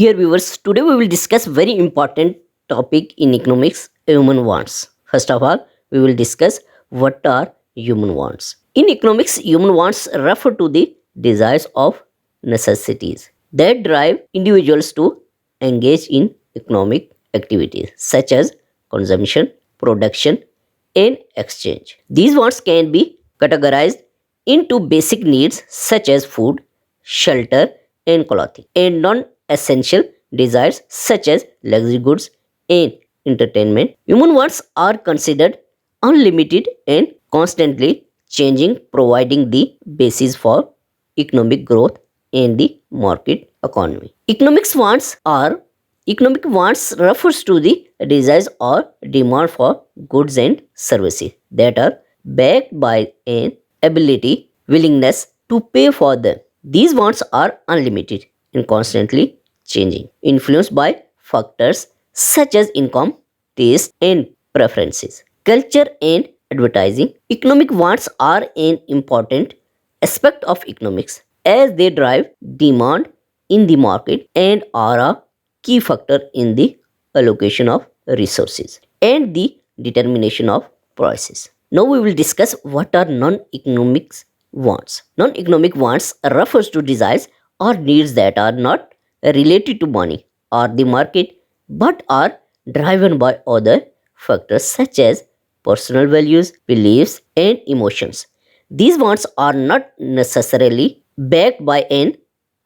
Dear viewers, today we will discuss very important topic in economics, human wants. First of all, we will discuss what are human wants. In economics, human wants refer to the desires of necessities that drive individuals to engage in economic activities such as consumption, production, and exchange. These wants can be categorized into basic needs such as food, shelter, and clothing, and non essential desires such as luxury goods and entertainment. Human wants are considered unlimited and constantly changing, providing the basis for economic growth and the market economy. Economic wants refers to the desires or demand for goods and services that are backed by an ability, willingness to pay for them. These wants are unlimited and constantly changing, influenced by factors such as income, taste, and preferences, culture, and advertising. Economic wants are an important aspect of economics as they drive demand in the market and are a key factor in the allocation of resources and the determination of prices. Now we will discuss what are non-economic wants. Non-economic wants refers to desires or needs that are not related to money or the market but are driven by other factors such as personal values, beliefs, and emotions. These wants are not necessarily backed by an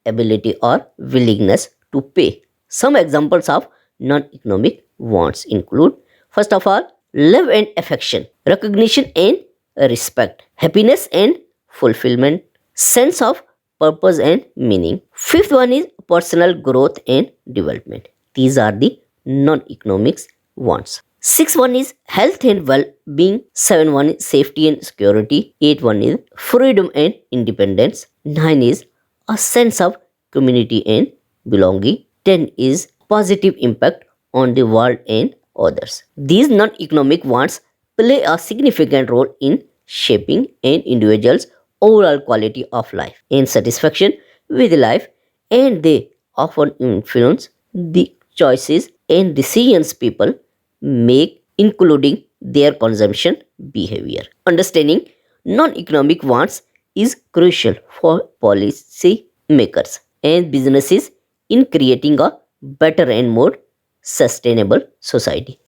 ability or willingness to pay. Some examples of non economic wants include first of all, love and affection, recognition and respect, happiness and fulfillment, sense of purpose and meaning. Fifth one is personal growth and development. These are the non economics wants. Sixth one is health and well-being. Seven one is safety and security. Eight one is freedom and independence. Nine is a sense of community and belonging. 10 is positive impact on the world and others. These non-economic wants play a significant role in shaping an individual's overall quality of life and satisfaction with life, and they often influence the choices and decisions people make, including their consumption behavior. Understanding non-economic wants is crucial for policy makers and businesses in creating a better and more sustainable society.